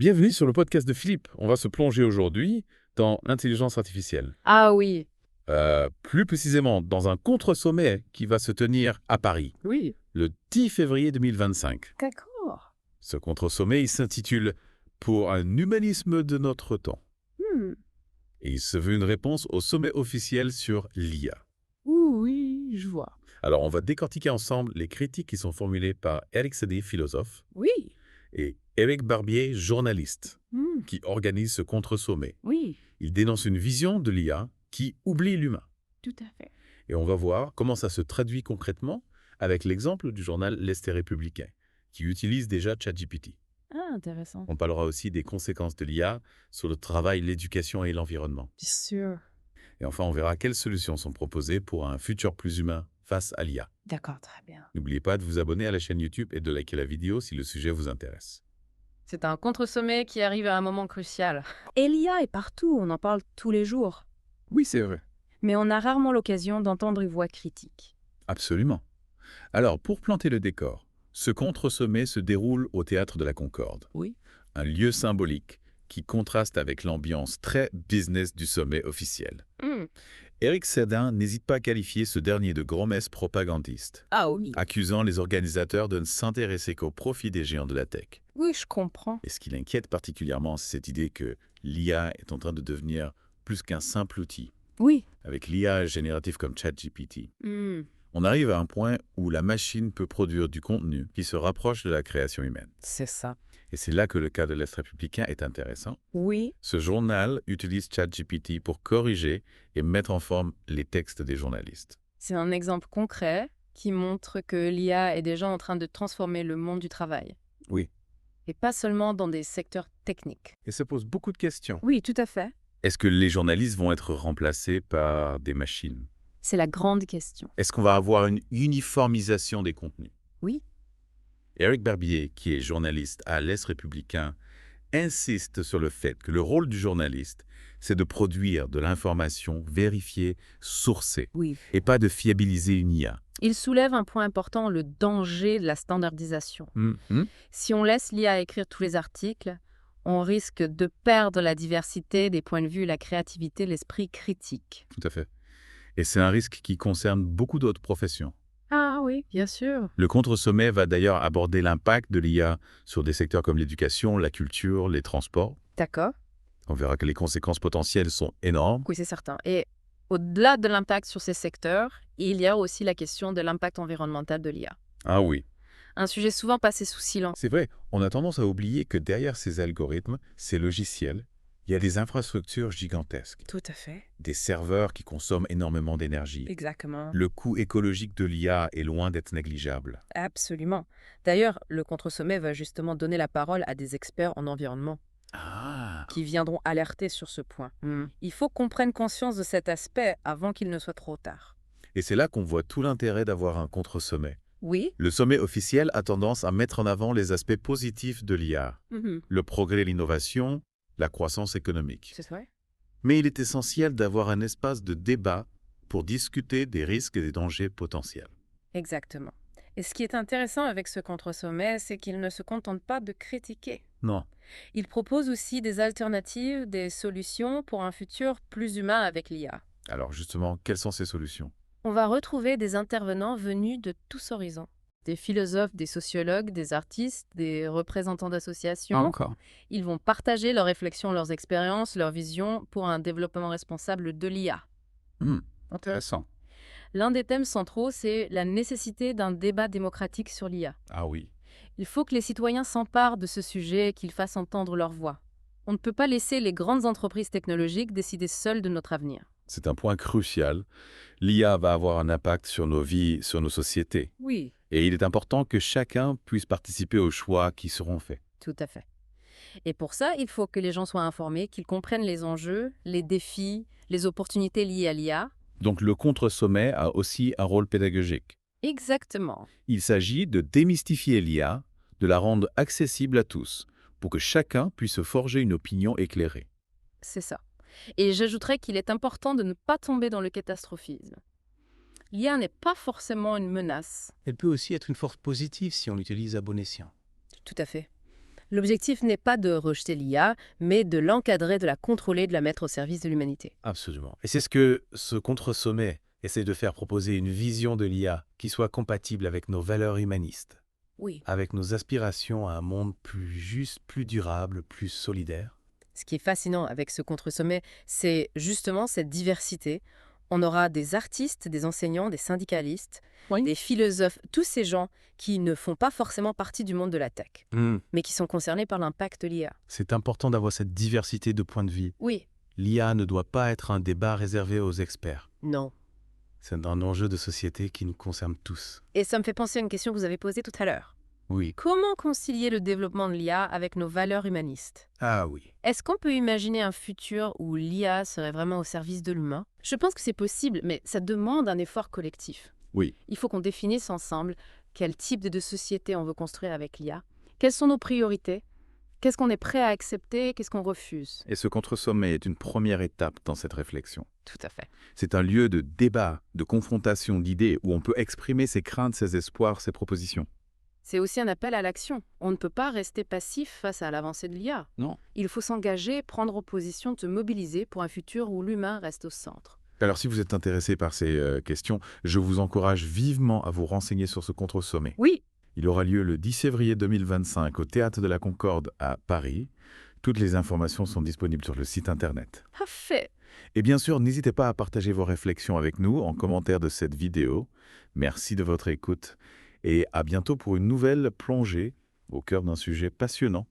Bienvenue sur le podcast de Philippe. On va se plonger aujourd'hui dans l'intelligence artificielle. Ah oui, Plus précisément, dans un contre-sommet qui va se tenir à Paris, oui. le 10 février 2025. D'accord. Ce contre-sommet, il s'intitule « Pour un humanisme de notre temps Hmm. ». Et il se veut une réponse au sommet officiel sur l'IA. Oui, je vois. Alors, on va décortiquer ensemble les critiques qui sont formulées par Eric Sédé, philosophe, Oui. et Éric Barbier, journaliste, Hmm. qui organise ce contre-sommet. Oui, Il dénonce une vision de l'IA qui oublie l'humain. tout à fait. Et on va voir comment ça se traduit concrètement avec l'exemple du journal L'Est et Républicain, qui utilise déjà ChatGPT. Ah, intéressant. On parlera aussi des conséquences de l'IA sur le travail, l'éducation et l'environnement. Bien sûr. Et enfin, on verra quelles solutions sont proposées pour un futur plus humain face à l'IA. D'accord, très bien. N'oubliez pas de vous abonner à la chaîne YouTube et de liker la vidéo si le sujet vous intéresse. C'est un contre-sommet qui arrive à un moment crucial. Et l'IA est partout, on en parle tous les jours. Oui, c'est vrai. Mais on a rarement l'occasion d'entendre une voix critique. Absolument. Alors, pour planter le décor, ce contre-sommet se déroule au Théâtre de la Concorde. Oui. Un lieu symbolique qui contraste avec l'ambiance très business du sommet officiel. Hmm. Éric Sédin n'hésite pas à qualifier ce dernier de grand-messe propagandiste, Ah oui. accusant les organisateurs de ne s'intéresser qu'au profit des géants de la tech. Oui, je comprends. Et ce qui l'inquiète particulièrement, c'est cette idée que l'IA est en train de devenir plus qu'un simple outil. Oui. Avec l'IA générative comme ChatGPT, Hmm. on arrive à un point où la machine peut produire du contenu qui se rapproche de la création humaine. C'est ça. Et c'est là que le cas de l'Est républicain est intéressant. Oui. Ce journal utilise ChatGPT pour corriger et mettre en forme les textes des journalistes. C'est un exemple concret qui montre que l'IA est déjà en train de transformer le monde du travail. Oui. Et pas seulement dans des secteurs techniques. Et ça pose beaucoup de questions. Oui, tout à fait. Est-ce que les journalistes vont être remplacés par des machines? C'est la grande question. Est-ce qu'on va avoir une uniformisation des contenus? Oui. Éric Barbier, qui est journaliste à l'Est républicain, insiste sur le fait que le rôle du journaliste, c'est de produire de l'information vérifiée, sourcée, Oui. et pas de fiabiliser une IA. Il soulève un point important, le danger de la standardisation. Si on laisse l'IA écrire tous les articles, on risque de perdre la diversité des points de vue, la créativité, l'esprit critique. Tout à fait. Et c'est un risque qui concerne beaucoup d'autres professions. Ah oui, bien sûr. Le contre-sommet va d'ailleurs aborder l'impact de l'IA sur des secteurs comme l'éducation, la culture, les transports. D'accord. On verra que les conséquences potentielles sont énormes. Oui, c'est certain. Et au-delà de l'impact sur ces secteurs, il y a aussi la question de l'impact environnemental de l'IA. Ah oui. Un sujet souvent passé sous silence. C'est vrai, on a tendance à oublier que derrière ces algorithmes, ces logiciels, il y a des infrastructures gigantesques, Tout à fait. des serveurs qui consomment énormément d'énergie. Exactement. Le coût écologique de l'IA est loin d'être négligeable. Absolument. D'ailleurs, le contre-sommet va justement donner la parole à des experts en environnement Ah, qui viendront alerter sur ce point. Il faut qu'on prenne conscience de cet aspect avant qu'il ne soit trop tard. et c'est là qu'on voit tout l'intérêt d'avoir un contre-sommet. Oui. Le sommet officiel a tendance à mettre en avant les aspects positifs de l'IA, le progrès et l'innovation, la croissance économique. C'est vrai. Mais il est essentiel d'avoir un espace de débat pour discuter des risques et des dangers potentiels. Exactement. Et ce qui est intéressant avec ce contre-sommet, c'est qu'il ne se contente pas de critiquer. Non. Il propose aussi des alternatives, des solutions pour un futur plus humain avec l'IA. Alors justement, quelles sont ces solutions? On va retrouver des intervenants venus de tous horizons. Des philosophes, des sociologues, des artistes, des représentants d'associations. Encore. Ils vont partager leurs réflexions, leurs expériences, leurs visions pour un développement responsable de l'IA. Intéressant. L'un des thèmes centraux, c'est la nécessité d'un débat démocratique sur l'IA. Ah oui. Il faut que les citoyens s'emparent de ce sujet et qu'ils fassent entendre leur voix. On ne peut pas laisser les grandes entreprises technologiques décider seules de notre avenir. C'est un point crucial. L'IA va avoir un impact sur nos vies, sur nos sociétés. Oui. Et il est important que chacun puisse participer aux choix qui seront faits. Tout à fait. Et pour ça, il faut que les gens soient informés, qu'ils comprennent les enjeux, les défis, les opportunités liées à l'IA. Donc le contre-sommet a aussi un rôle pédagogique. Exactement. Il s'agit de démystifier l'IA, de la rendre accessible à tous, pour que chacun puisse se forger une opinion éclairée. C'est ça. Et j'ajouterais qu'il est important de ne pas tomber dans le catastrophisme. L'IA n'est pas forcément une menace. Elle peut aussi être une force positive si on l'utilise à bon escient. Tout à fait. L'objectif n'est pas de rejeter l'IA, mais de l'encadrer, de la contrôler, de la mettre au service de l'humanité. Absolument. Et c'est ce que ce contre-sommet essaie de faire, proposer une vision de l'IA qui soit compatible avec nos valeurs humanistes, Oui. avec nos aspirations à un monde plus juste, plus durable, plus solidaire. Ce qui est fascinant avec ce contre-sommet, c'est justement cette diversité. On aura des artistes, des enseignants, des syndicalistes, des philosophes, tous ces gens qui ne font pas forcément partie du monde de la tech, mais qui sont concernés par l'impact de l'IA. C'est important d'avoir cette diversité de points de vue. Oui. L'IA ne doit pas être un débat réservé aux experts. Non. C'est un enjeu de société qui nous concerne tous. Et ça me fait penser à une question que vous avez posée tout à l'heure. Oui. Comment concilier le développement de l'IA avec nos valeurs humanistes? Ah oui. Est-ce qu'on peut imaginer un futur où l'IA serait vraiment au service de l'humain? Je pense que c'est possible, mais ça demande un effort collectif. Oui. Il faut qu'on définisse ensemble quel type de société on veut construire avec l'IA. Quelles sont nos priorités? Qu'est-ce qu'on est prêt à accepter? Qu'est-ce qu'on refuse? Et ce contre-sommet est une première étape dans cette réflexion. Tout à fait. C'est un lieu de débat, de confrontation d'idées où on peut exprimer ses craintes, ses espoirs, ses propositions. C'est aussi un appel à l'action. On ne peut pas rester passif face à l'avancée de l'IA. Non. Il faut s'engager, prendre position, se mobiliser pour un futur où l'humain reste au centre. Alors si vous êtes intéressé par ces questions, je vous encourage vivement à vous renseigner sur ce contre-sommet. Oui. Il aura lieu le 10 février 2025 au Théâtre de la Concorde à Paris. Toutes les informations sont disponibles sur le site internet. Parfait. Et bien sûr, n'hésitez pas à partager vos réflexions avec nous en commentaire de cette vidéo. Merci de votre écoute et à bientôt pour une nouvelle plongée au cœur d'un sujet passionnant.